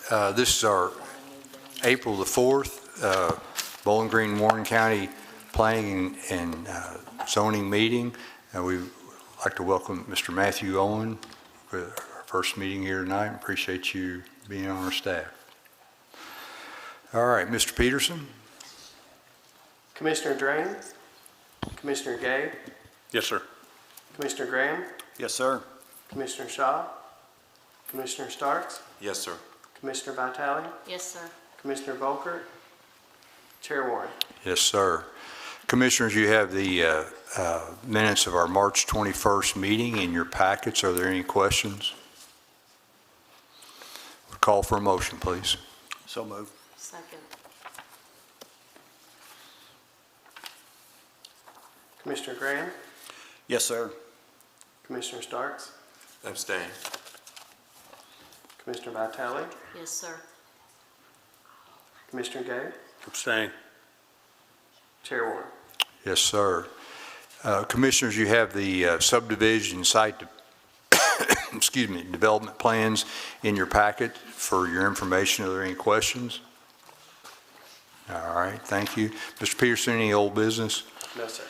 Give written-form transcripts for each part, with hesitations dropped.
This is our April the 4th Bowling Green, Warren County Planning and Zoning meeting. We'd like to welcome Mr. Matthew Owen for our first meeting here tonight. Appreciate you being on our staff. All right, Mr. Peterson. Commissioner Drain, Commissioner Gay, Yes, sir. Commissioner Graham, Yes, sir. Commissioner Shaw, Commissioner Starks, Yes, sir. Commissioner Vitale, Yes, sir. Commissioner Volkert, Chair Warren. Yes, sir. Commissioners, you have the minutes of our March 21st meeting in your packets. Are there any questions? Call for a motion, please. So moved. Second. Commissioner Graham, Yes, sir. Commissioner Starks, Abstain. Commissioner Vitale, Yes, sir. Commissioner Gay, Abstain. Chair Warren. Yes, sir. Commissioners, you have the subdivision site development plans in your packet for your information. Are there any questions? All right, thank you. Mr. Peterson, any old business? No, sir.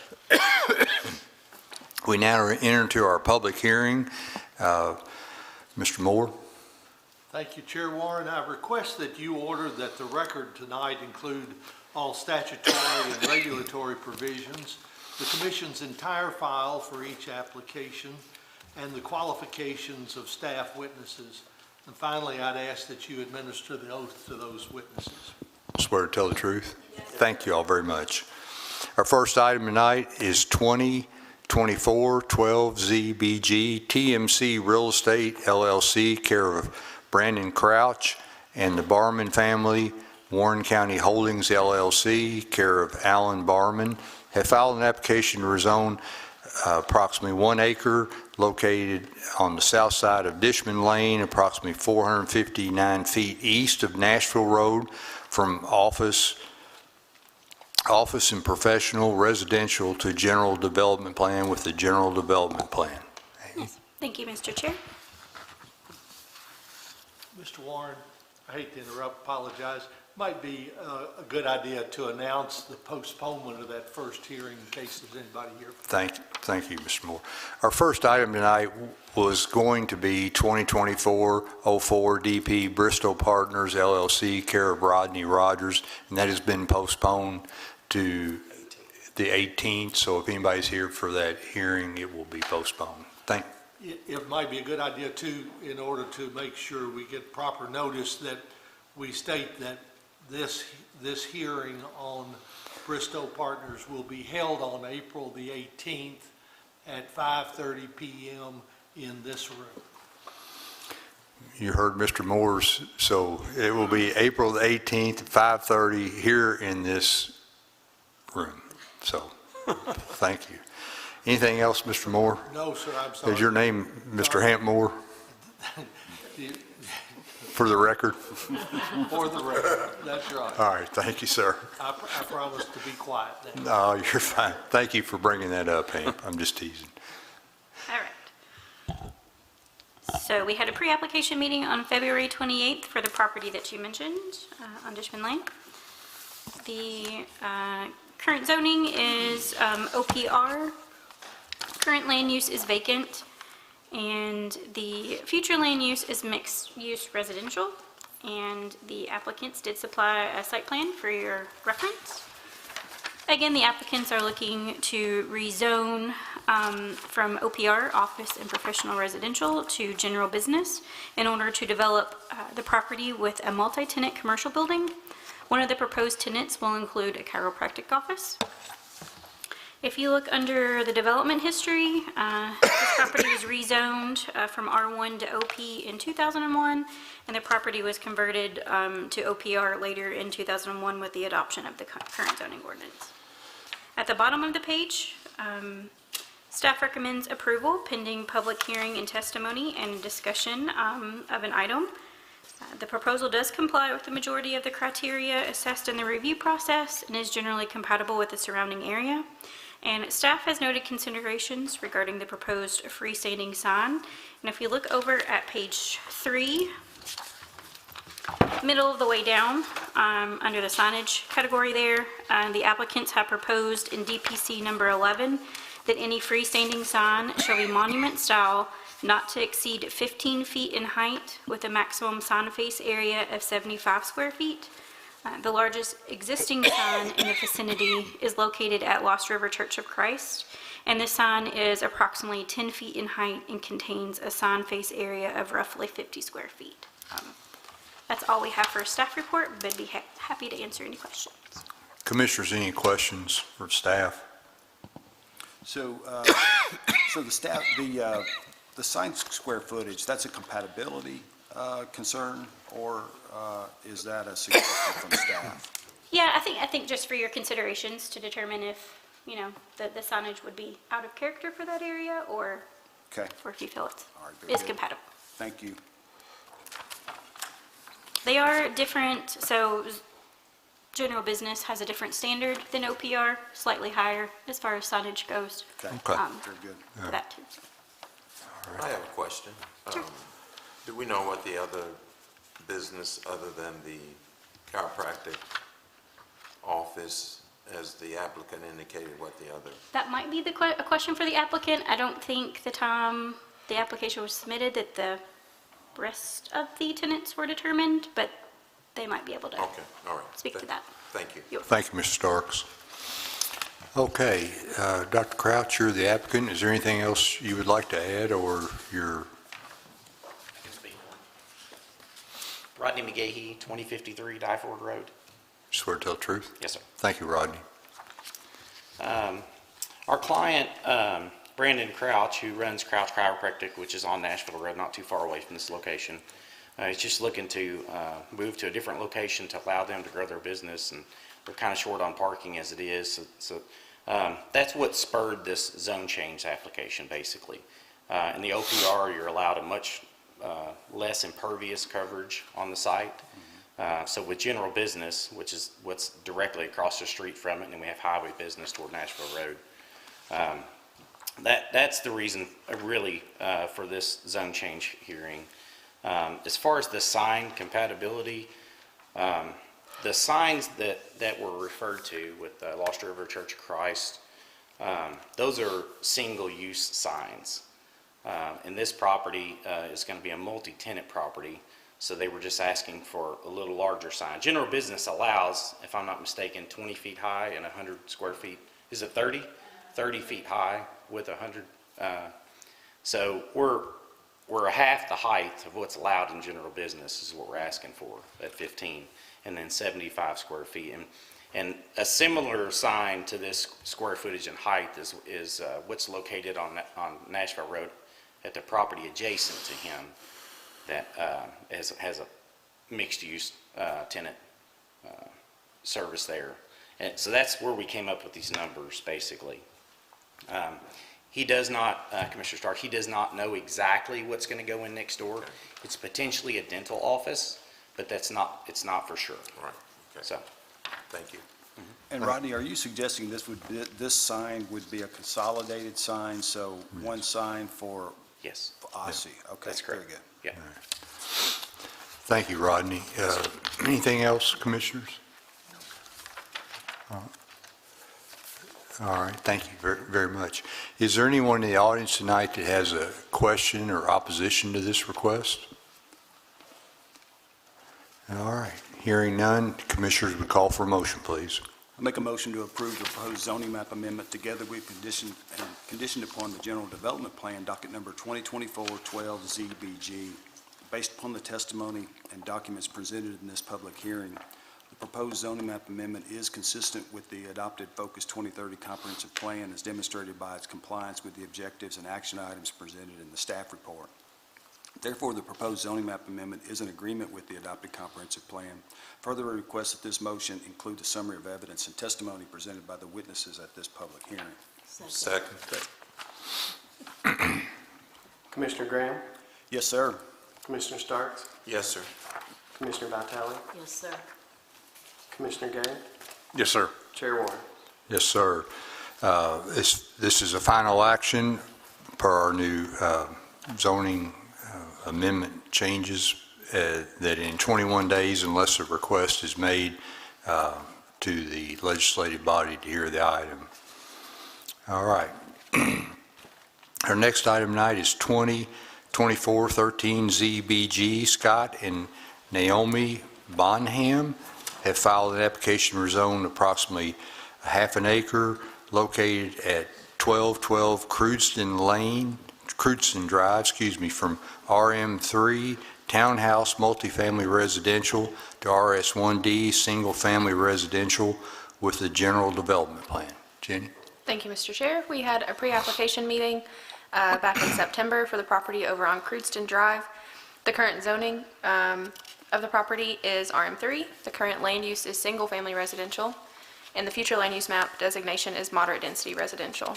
We now enter into our public hearing. Mr. Moore? Thank you, Chair Warren. I request that you order that the record tonight include all statutory and regulatory provisions, the Commission's entire file for each application, and the qualifications of staff witnesses. And finally, I'd ask that you administer the oath to those witnesses. Swear to tell the truth? Thank you all very much. Our first item tonight is 2024-12ZBG TMC Real Estate LLC, care of Brandon Crouch and the Barman family, Warren County Holdings LLC, care of Alan Barman, have filed an application to rezone approximately 1 acre located on the south side of Dishman Lane, approximately 459 feet east of Nashville Road, from office and professional residential to general development plan with the general development plan. Yes. Thank you, Mr. Chair. Mr. Warren, I hate to interrupt, apologize. Might be a good idea to announce the postponement of that first hearing in case there's anybody here. Thank you, Mr. Moore. Our first item tonight was going to be 2024-04 DP Bristol Partners LLC, care of Rodney Rogers, and that has been postponed to the 18th. So if anybody's here for that hearing, it will be postponed. It might be a good idea too, in order to make sure we get proper notice, that we state that this hearing on Bristow Partners will be held on April the 18th at 5:30 p.m. in this room. You heard Mr. Moore's, so it will be April the 18th at 5:30 here in this room. So, thank you. Anything else, Mr. Moore? No, sir, I'm sorry. Is your name Mr. Hamp Moore? For the record? For the record, that's right. All right, thank you, sir. I promise to be quiet then. No, you're fine. Thank you for bringing that up, Hamp. I'm just teasing. All right. So we had a pre-application meeting on February 28th for the property that you mentioned on Dishman Lane. The current zoning is OPR. Current land use is vacant, and the future land use is mixed-use residential, and the applicants did supply a site plan for your reference. Again, the applicants are looking to rezone from OPR, office and professional residential, to general business in order to develop the property with a multi-tenant commercial building. One of the proposed tenants will include a chiropractic office. If you look under the development history, this property was rezoned from R1 to OP in 2001, and the property was converted to OPR later in 2001 with the adoption of the current zoning ordinance. At the bottom of the page, staff recommends approval pending public hearing and testimony and discussion of an item. The proposal does comply with the majority of the criteria assessed in the review process and is generally compatible with the surrounding area. And staff has noted considerations regarding the proposed freestanding sign. And if you look over at page 3, middle of the way down, under the signage category there, the applicants have proposed in DPC number 11 that any freestanding sign shall be monument style, not to exceed 15 feet in height, with a maximum sign face area of 75 square feet. The largest existing sign in the vicinity is located at Lost River Church of Christ, and this sign is approximately 10 feet in height and contains a sign face area of roughly 50 square feet. That's all we have for a staff report, but I'd be happy to answer any questions. Commissioners, any questions for staff? So, so the staff, the sign square footage, that's a compatibility concern, or is that a suggestion from staff? Yeah, I think just for your considerations to determine if, you know, the signage would be out of character for that area, or Okay, if you feel it's all right, very is good. compatible. Thank you. They are different, so general business has a different standard than OPR, slightly higher as far as signage goes. Okay, Okay. very good. For that too. I have a question. Sure. Do we know what the other business, other than the chiropractic office, as the applicant indicated, what the other? That might be a question for the applicant. I don't think the time the application was submitted that the rest of the tenants were determined, but they might be able to Okay, all right. speak to that. Thank you. Thank you, Mr. Starks. Okay, Dr. Crouch, you're the applicant. Is there anything else you would like to add, or your? Rodney McGahee, 2053 Dyford Road. Swear to tell the truth? Yes, sir. Thank you, Rodney. Our client, Brandon Crouch, who runs Crouch Chiropractic, which is on Nashville Road, not too far away from this location, is just looking to move to a different location to allow them to grow their business, and they're kind of short on parking as it is. So that's what spurred this zone change application, basically. In the OPR, you're allowed a much less impervious coverage on the site. So with general business, which is what's directly across the street from it, and then we have highway business toward Nashville Road. That's the reason really for this zone change hearing. As far as the sign compatibility, the signs that were referred to with Lost River Church of Christ, those are single-use signs. And this property is going to be a multi-tenant property, so they were just asking for a little larger sign. General business allows, if I'm not mistaken, 20 feet high and 100 square feet. Is it 30? 30 feet high with 100. So we're half the height of what's allowed in general business is what we're asking for at 15, and then 75 square feet. And a similar sign to this square footage and height is what's located on Nashville Road at the property adjacent to him that has a mixed-use tenant service there. And so that's where we came up with these numbers, basically. He does not, Commissioner Stark, he does not know exactly what's going to go in next door. It's potentially a dental office, but it's not for sure. All right, okay. So, Thank you. And Rodney, are you suggesting this sign would be a consolidated sign, so one sign for, yes, I see, okay, that's very correct. good. Yeah. Thank you, Rodney. Anything else, Commissioners? All right, thank you very, very much. Is there anyone in the audience tonight that has a question or opposition to this request? All right, hearing none, Commissioners would call for a motion, please. I make a motion to approve the proposed zoning map amendment together with conditioned upon the general development plan, docket number 2024-12 ZBG. Based upon the testimony and documents presented in this public hearing, the proposed zoning map amendment is consistent with the adopted Focus 2030 comprehensive plan as demonstrated by its compliance with the objectives and action items presented in the staff report. Therefore, the proposed zoning map amendment is in agreement with the adopted comprehensive plan. Further, I request that this motion include a summary of evidence and testimony presented by the witnesses at this public hearing. Second. Commissioner Graham, Yes, sir. Commissioner Starks, Yes, sir. Commissioner Vitale, Yes, sir. Commissioner Gay, Yes, sir. Chair Warren. Yes, sir. This is a final action per our new zoning amendment changes that in 21 days, unless a request is made to the legislative body to hear the item. All right. Our next item tonight is 2024-13 ZBG. Scott and Naomi Bonham have filed an application to rezone approximately a half an acre located at 1212 Crewdston Drive, from RM3 Townhouse Multifamily Residential to RS1D Single Family Residential with the General Development Plan. Jenny? Thank you, Mr. Chair. We had a pre-application meeting back in September for the property over on Crewdston Drive. The current zoning of the property is RM3. The current land use is single-family residential, and the future land use map designation is moderate-density residential.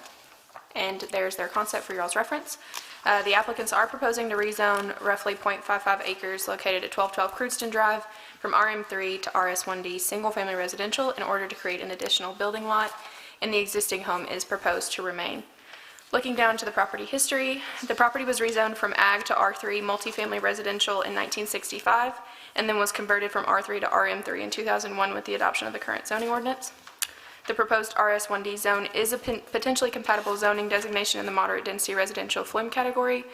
And there's their concept for y'all's reference. The applicants are proposing to rezone roughly .55 acres located at 1212 Crewdston Drive from RM3 to RS1D single-family residential in order to create an additional building lot, and the existing home is proposed to remain. Looking down to the property history, the property was rezoned from Ag to R3 multifamily residential in 1965, and then was converted from R3 to RM3 in 2001 with the adoption of the current zoning ordinance. The proposed RS1D zone is a potentially compatible zoning designation in the moderate density residential FLIM category.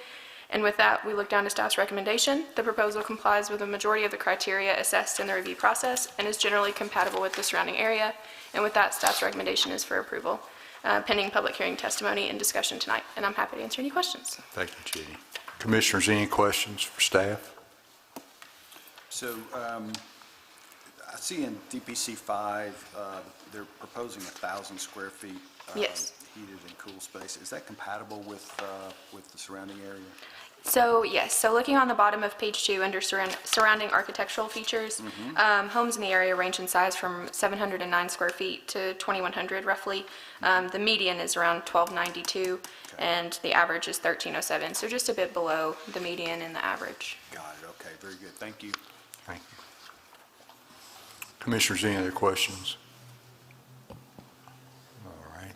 And with that, we look down to staff's recommendation. The proposal complies with the majority of the criteria assessed in the review process and is generally compatible with the surrounding area. And with that, staff's recommendation is for approval, pending public hearing testimony and discussion tonight. And I'm happy to answer any questions. Thank you, Jenny. Commissioners, any questions for staff? So I see in DPC 5, they're proposing 1,000 square feet. Yes. Heated and cool space. Is that compatible with the surrounding area? So yes, so looking on the bottom of page 2 under surrounding architectural features, homes in the area range in size from 709 square feet to 2,100 roughly. The median is around 1,292 and the average is 1,307, so just a bit below the median and the average. Got it. Okay, very good. Thank you. Thank you. Commissioners, any other questions? All right,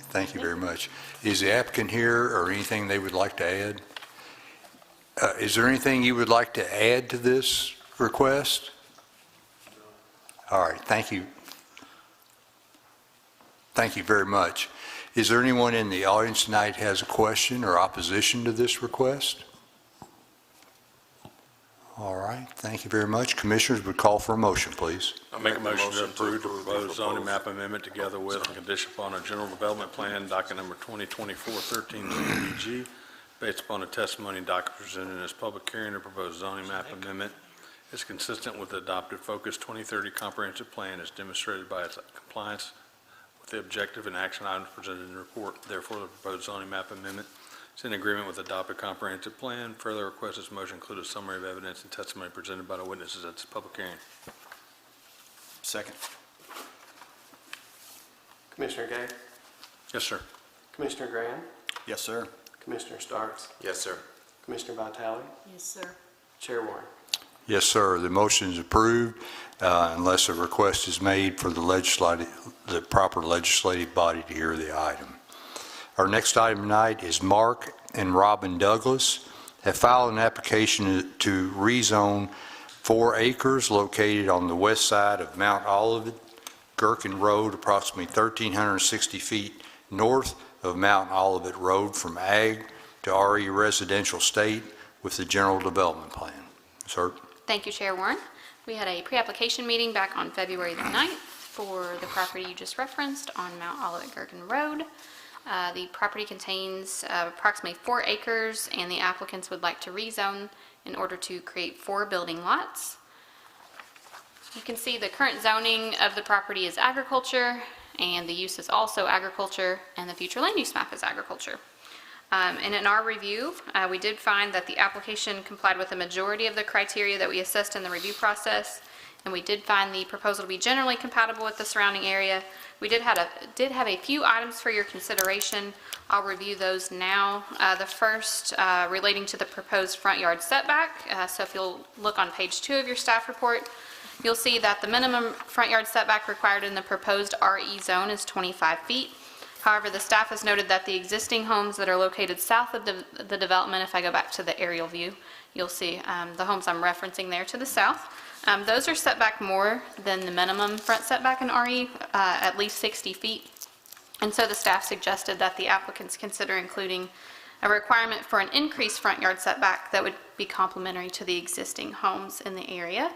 thank you very much. Is the applicant here or anything they would like to add? Is there anything you would like to add to this request? All right, thank you. Thank you very much. Is there anyone in the audience tonight who has a question or opposition to this request? All right, thank you very much. Commissioners would call for a motion, please. I make a motion to approve the proposed zoning map amendment together with and condition upon a general development plan, docket number 2024-13 ZBG, based upon the testimony and docket presented in this public hearing. The proposed zoning map amendment is consistent with the adopted Focus 2030 comprehensive plan as demonstrated by its compliance with the objective and action items presented in the report. Therefore, the proposed zoning map amendment is in agreement with the adopted comprehensive plan. Further request this motion include a summary of evidence and testimony presented by the witnesses at this public hearing. Second. Commissioner Gay? Yes, sir. Commissioner Graham? Yes, sir. Commissioner Starks? Yes, sir. Commissioner Vitale? Yes, sir. Chair Warren? Yes, sir. The motion is approved unless a request is made for the proper legislative body to hear the item. Our next item tonight is Mark and Robin Douglas have filed an application to rezone 4 acres located on the west side of Mount Olivet, Gherkin Road, approximately 1,360 feet north of Mount Olivet Road from Ag to RE Residential State with the General Development Plan. Sir? Thank you, Chair Warren. We had a pre-application meeting back on February the 9th for the property you just referenced on Mount Olivet Gherkin Road. The property contains approximately 4 acres, and the applicants would like to rezone in order to create 4 building lots. You can see the current zoning of the property is agriculture, and the use is also agriculture, and the future land use map is agriculture. And in our review, we did find that the application complied with the majority of the criteria that we assessed in the review process, and we did find the proposal to be generally compatible with the surrounding area. We did have a few items for your consideration. I'll review those now. The first relating to the proposed front yard setback. So if you'll look on page 2 of your staff report, you'll see that the minimum front yard setback required in the proposed RE zone is 25 feet. However, the staff has noted that the existing homes that are located south of the development, if I go back to the aerial view, you'll see the homes I'm referencing there to the south. Those are set back more than the minimum front setback in RE, at least 60 feet. And so the staff suggested that the applicants consider including a requirement for an increased front yard setback that would be complementary to the existing homes in the area.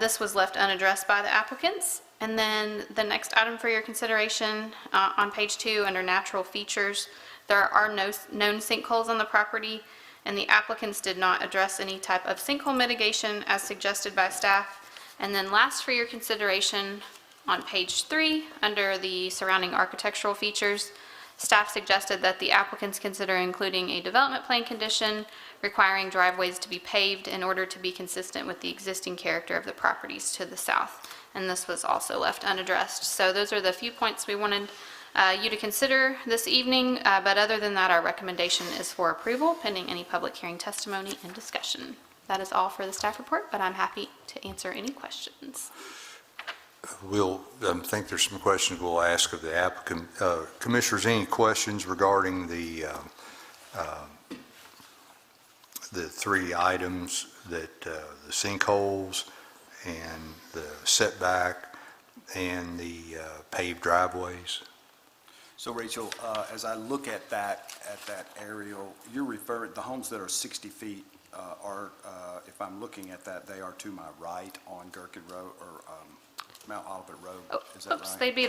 This was left unaddressed by the applicants. And then the next item for your consideration, on page 2, under natural features, there are no known sinkholes on the property, and the applicants did not address any type of sinkhole mitigation as suggested by staff. And then last for your consideration, on page 3, under the surrounding architectural features, staff suggested that the applicants consider including a development plan condition requiring driveways to be paved in order to be consistent with the existing character of the properties to the south. And this was also left unaddressed. So those are the few points we wanted you to consider this evening, but other than that, our recommendation is for approval pending any public hearing testimony and discussion. That is all for the staff report, but I'm happy to answer any questions. We'll, I think there's some questions we'll ask of the applicant. Commissioners, any questions regarding the 3 items, that the sinkholes and the setback and the paved driveways? So Rachel, as I look at that aerial, you're referring, the homes that are 60 feet are, if I'm looking at that, they are to my right on Gherkin Road or Mount Olivet Road, is that Oops, right? they'd be,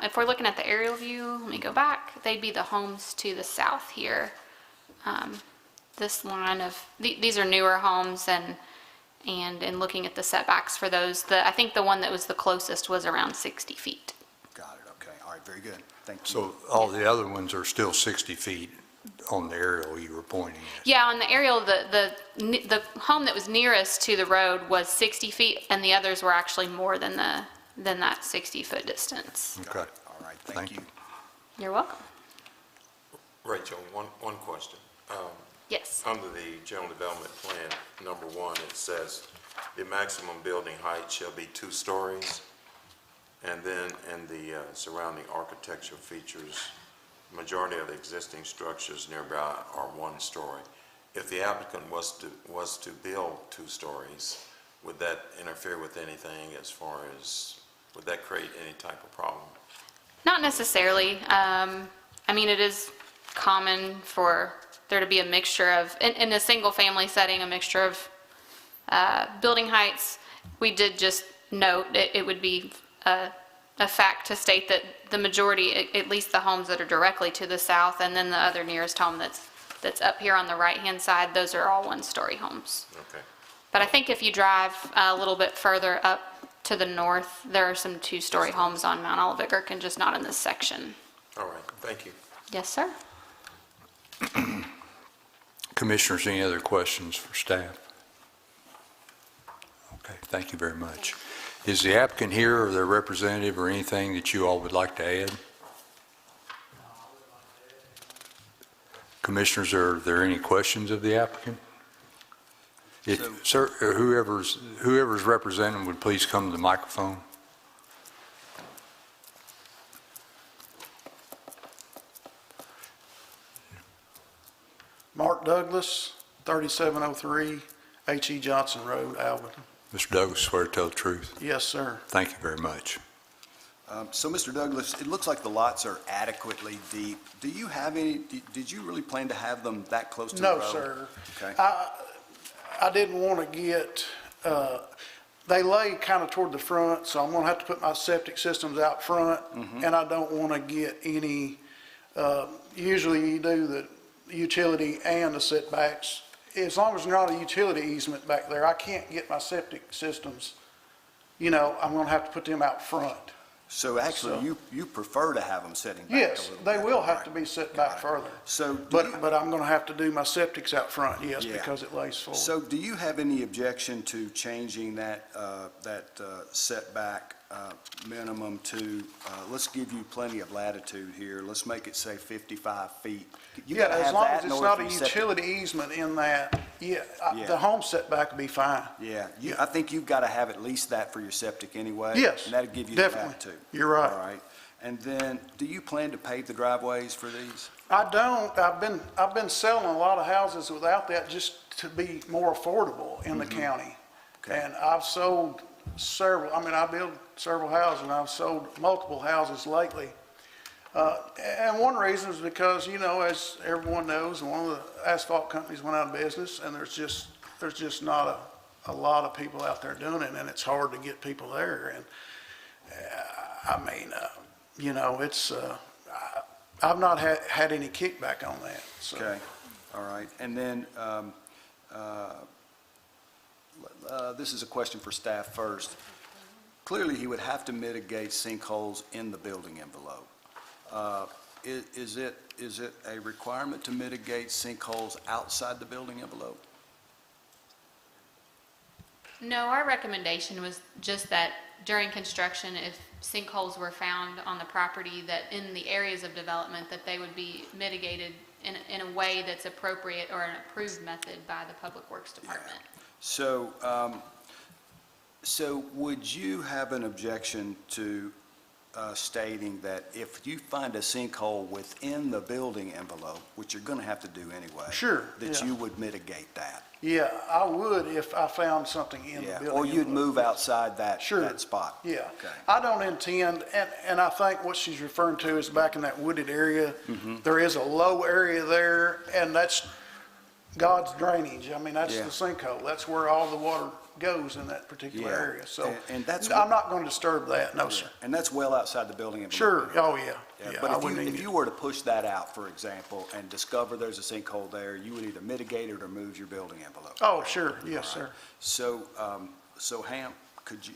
if we're looking at the aerial view, let me go back, they'd be the homes to the south here. This line of, these are newer homes, and in looking at the setbacks for those, I think the one that was the closest was around 60 feet. Got it, okay, all right, very good, thank you. So all the other ones are still 60 feet on the aerial you were pointing at? Yeah, on the aerial, the home that was nearest to the road was 60 feet, and the others were actually more than that 60-foot distance. Okay. All right, thank you. You're welcome. Rachel, one question. Yes. Under the general development plan, number 1, it says the maximum building height shall be 2 stories. And then in the surrounding architectural features, majority of the existing structures nearby are 1 story. If the applicant was to build 2 stories, would that interfere with anything as far as, would that create any type of problem? Not necessarily. I mean, it is common for there to be a mixture of, in a single-family setting, a mixture of building heights. We did just note it would be a fact to state that the majority, at least the homes that are directly to the south, and then the other nearest home that's up here on the right-hand side, those are all 1-story homes. Okay. But I think if you drive a little bit further up to the north, there are some 2-story homes on Mount Olivet Gherkin, just not in this section. All right, thank you. Yes, sir. Commissioners, any other questions for staff? Okay, thank you very much. Is the applicant here or their representative or anything that you all would like to add? Commissioners, are there any questions of the applicant? If, sir, or whoever's representing would please come to the microphone. Mark Douglas, 3703 H.E. Johnson Road, Albion. Mr. Douglas, swear to tell the truth. Yes, sir. Thank you very much. So, Mr. Douglas, it looks like the lots are adequately deep. Do you have any, did you really plan to have them that close to the road? No, sir. Okay. I didn't want to get, they lay kind of toward the front, so I'm going to have to put my septic systems out front, and I don't want to get any, usually you do the utility and the setbacks. As long as there's not a utility easement back there, I can't get my septic systems, I'm going to have to put them out front. So actually, you prefer to have them setting back a Yes, little they bit? will have All to right. be set Got back it. further. So, But I'm going to have to do my septics out front, yes, Yeah. because it lays forward. So do you have any objection to changing that setback minimum to, let's give you plenty of latitude here, let's make it say 55 feet? You Yeah, gotta as have long that as in it's order not for a your septic- utility easement in that, Yeah. the home setback would be fine. Yeah, I think you've got to have at least that for your septic anyway. Yes, And that'd give you the definitely. latitude. You're right. All right. And then, do you plan to pave the driveways for these? I don't, I've been selling a lot of houses without that just to be more affordable in the county. Okay. And I've sold several, I mean, I built several houses and I've sold multiple houses lately. And one reason is because, you know, as everyone knows, one of the asphalt companies went out of business and there's just not a lot of people out there doing it and it's hard to get people there. And, I mean, you know, it's, I've not had any kickback on that, so. Okay, all right. And then, this is a question for staff first. Clearly, he would have to mitigate sinkholes in the building envelope. Is it a requirement to mitigate sinkholes outside the building envelope? No, our recommendation was just that during construction, if sinkholes were found on the property, that in the areas of development, that they would be mitigated in a way that's appropriate or an approved method by the Public Works Department. So, so would you have an objection to stating that if you find a sinkhole within the building envelope, which you're going to have to do anyway? Sure, That yeah. you would mitigate that? Yeah, I would if I found something in the Yeah, building. or you'd envelope. move outside that, Sure. that spot? Yeah. Okay. I don't intend, and I think what she's referring to is back in that wooded area. There is a low area there, and that's God's drainage. I mean, that's Yeah. the sinkhole. That's where all the water goes in that particular Yeah. area. So And that's I'm not going to disturb that, no, sir. And that's well outside the building envelope? Sure, oh, yeah. Yeah, Yeah, I but if wouldn't you, even- if you were to push that out, for example, and discover there's a sinkhole there, you would either mitigate it or move your building envelope? Oh, sure, yes, sir. So, so Ham, could you,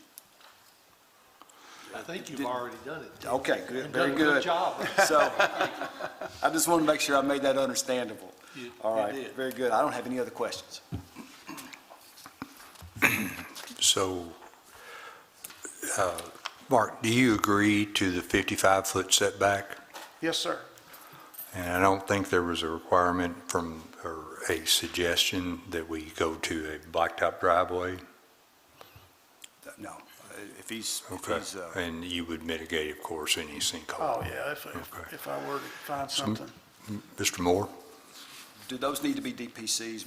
I think you've already done it. okay, good, And very done a good good. job. So, I just want to make sure I made that understandable. You- All you right, did. very good. I don't have any other questions. So, Mark, do you agree to the 55-foot setback? Yes, sir. And I don't think there was a requirement or a suggestion that we go to a blacktop driveway? No, if he's, Okay. And you would mitigate, of course, any sinkhole? Oh, yeah, Okay. if I were to find something. Mr. Moore? do those need to be DPCs,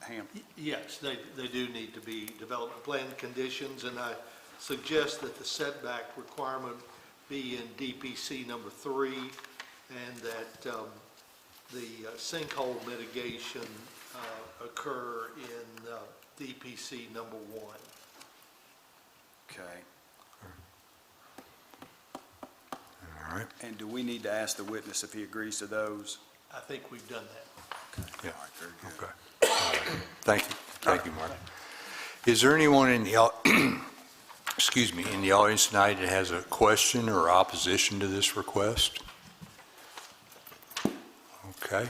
Ham? Yes, they do need to be development plan conditions, and I suggest that the setback requirement be in DPC number 3, and that the sinkhole mitigation occur in DPC number 1. Okay. All right. And do we need to ask the witness if he agrees to those? I think we've done that. Yeah. All right, very good. Okay. All right. Thank you, Mark. Is there anyone in the, excuse me, in the audience tonight that has a question or opposition to this request? Okay.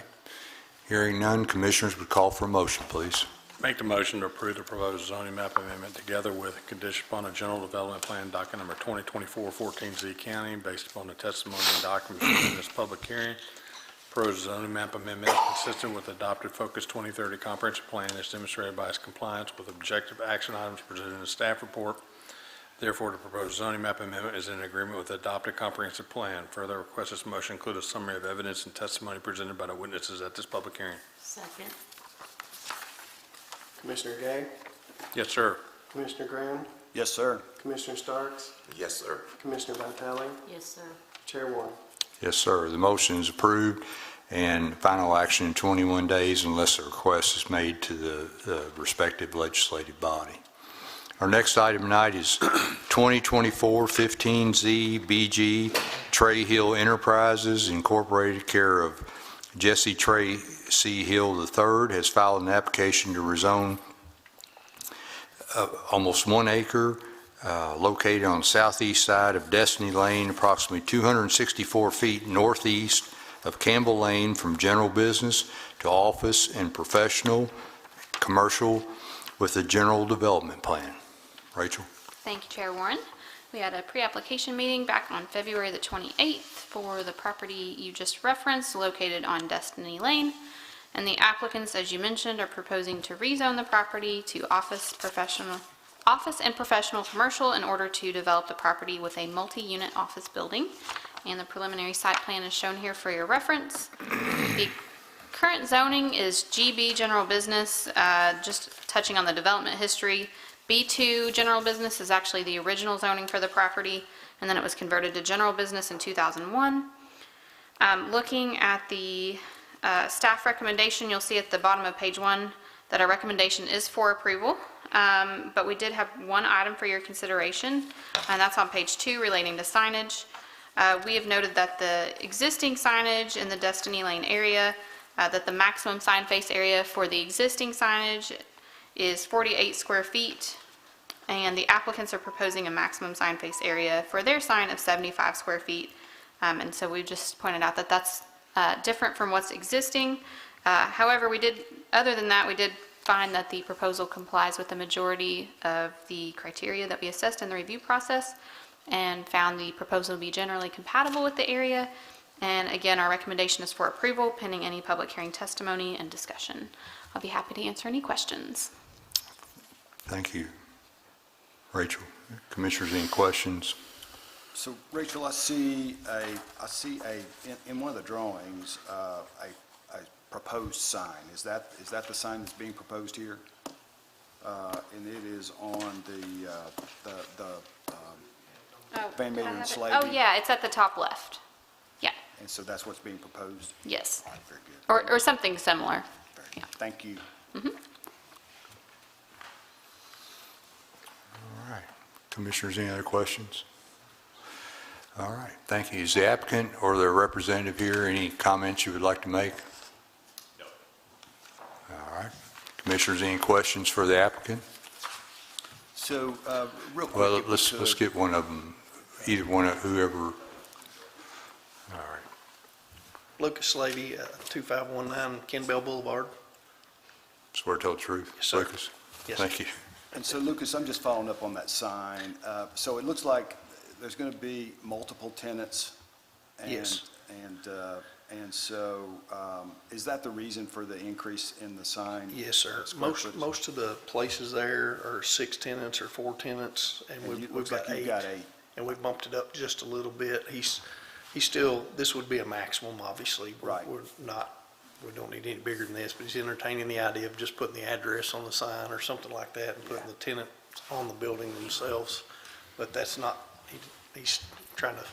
Hearing none, commissioners would call for a motion, please. Make the motion to approve the proposed zoning map amendment together with a condition upon a general development plan, docket number 2024-14Z County, based upon the testimony and documents in this public hearing. Proposed zoning map amendment consistent with adopted Focus 2030 comprehensive plan is demonstrated by its compliance with objective action items presented in the staff report. Therefore, the proposed zoning map amendment is in agreement with the adopted comprehensive plan. Further, request this motion include a summary of evidence and testimony presented by the witnesses at this public hearing. Second. Commissioner Gay, Yes, sir. Commissioner Graham, Yes, sir. Commissioner Starks, Yes, sir. Commissioner Vitale, Yes, sir. Chair Warren. Yes, sir. The motion is approved, and final action in 21 days unless a request is made to the respective legislative body. Our next item tonight is 2024-15Z BG Trey Hill Enterprises Incorporated, care of Jesse Trey C. Hill III, has filed an application to rezone almost 1 acre located on the southeast side of Destiny Lane, approximately 264 feet northeast of Campbell Lane, from general business to office and professional, commercial, with a general development plan. Rachel? Thank you, Chair Warren. We had a pre-application meeting back on February the 28th for the property you just referenced, located on Destiny Lane. And the applicants, as you mentioned, are proposing to rezone the property to office, professional, office and professional commercial in order to develop the property with a multi-unit office building. And the preliminary site plan is shown here for your reference. The current zoning is GB General Business, just touching on the development history. B2 General Business is actually the original zoning for the property, and then it was converted to General Business in 2001. Looking at the staff recommendation, you'll see at the bottom of page 1 that our recommendation is for approval, but we did have one item for your consideration, and that's on page 2 relating to signage. We have noted that the existing signage in the Destiny Lane area, that the maximum sign face area for the existing signage is 48 square feet, and the applicants are proposing a maximum sign face area for their sign of 75 square feet. And so we just pointed out that that's different from what's existing. However, other than that, we did find that the proposal complies with the majority of the criteria that we assessed in the review process, and found the proposal to be generally compatible with the area. And again, our recommendation is for approval pending any public hearing testimony and discussion. I'll be happy to answer any questions. Thank you. Rachel, Commissioners, any questions? So Rachel, I see in one of the drawings, a proposed sign. Is that the sign that's being proposed here? And it is on the Van Miller and Slavey? Oh, yeah, it's at the top left. Yeah, And so that's what's being proposed? yes. All right, very good. Or something similar. Very good. yeah. Thank you. All right. Commissioners, any other questions? All right, thank you. Is the applicant or their representative here, any comments you would like to make? No. All right. Commissioners, any questions for the applicant? So, real quick. Well, if we let's could- get one of them, either one of whoever. All right. Lucas Slavey, 2519 Ken Bell Boulevard. Swear to tell the truth. Yes, sir. Lucas? Yes, Thank you. And so, Lucas, I'm just following up on that sign. So it looks like there's going to be multiple tenants? Yes. And so, is that the reason for the increase in the sign? Yes, sir. Square footage? Most of the places there are 6 tenants or 4 tenants, and And it we've looks got like 8. you've got 8. And we bumped it up just a little bit. He's still, this would be a maximum, obviously. Right. We don't need any bigger than this, but he's entertaining the idea of just putting the address on the sign or something like that and putting the tenant on the building themselves. But that's not, he's trying to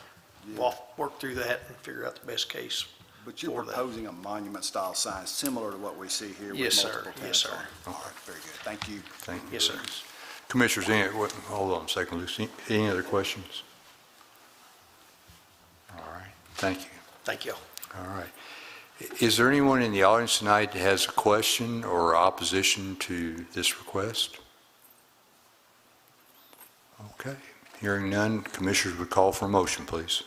work through that and figure out the best case. But you're for that. proposing a monument-style sign similar to what we see here with Yes, sir. multiple Yes, tenants sir. on it. All right, very good. Thank you. Thank you. Yes, sir. Lucas. Commissioners, hold on a second, Lucy. Any other questions? All right, thank you. Thank you. All right. Is there anyone in the audience tonight that has a question or opposition to this request? Okay, hearing none, Commissioners would call for a motion, please.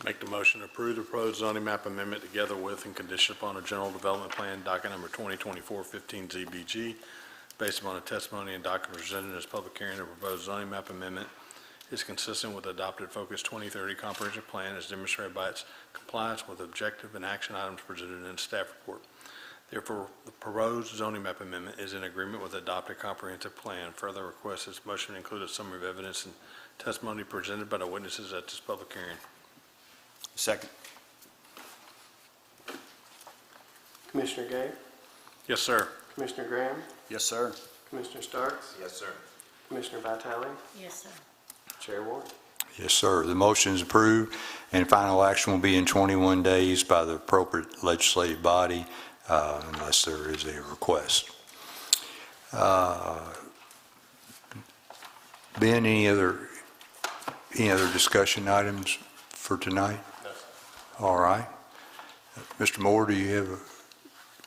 Make the motion to approve the proposed zoning map amendment together with and condition upon a general development plan, docket number 2024-15 ZBG, based upon a testimony and document presented in this public hearing. The proposed zoning map amendment is consistent with the adopted Focus 2030 comprehensive plan as demonstrated by its compliance with objective and action items presented in the staff report. Therefore, the proposed zoning map amendment is in agreement with the adopted comprehensive plan. Further request this motion include a summary of evidence and testimony presented by the witnesses at this public hearing. Second. Commissioner Gay, Yes, sir. Commissioner Graham, Yes, sir. Commissioner Starks, Yes, sir. Commissioner Vitale, Yes, sir. Chair Warren. Yes, sir. The motion is approved, and final action will be in 21 days by the appropriate legislative body, unless there is a request. Ben, any other discussion items for tonight? No, sir. All right. Mr. Moore, do you have a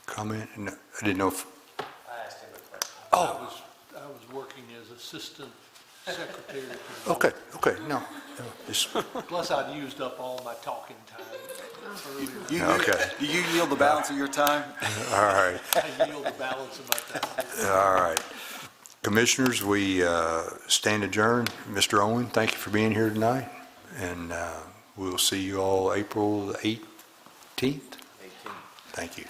comment? No, I didn't know if... I asked him a question. Oh. I was working as assistant secretary. to the Okay, no. Just, Plus, I'd used up all my talking time earlier. okay, Do you yield the balance of your time? all right. I yield the balance of my time. All right. Commissioners, we stand adjourned. Mr. Owen, thank you for being here tonight, and we'll see you all April 18th. Thank you.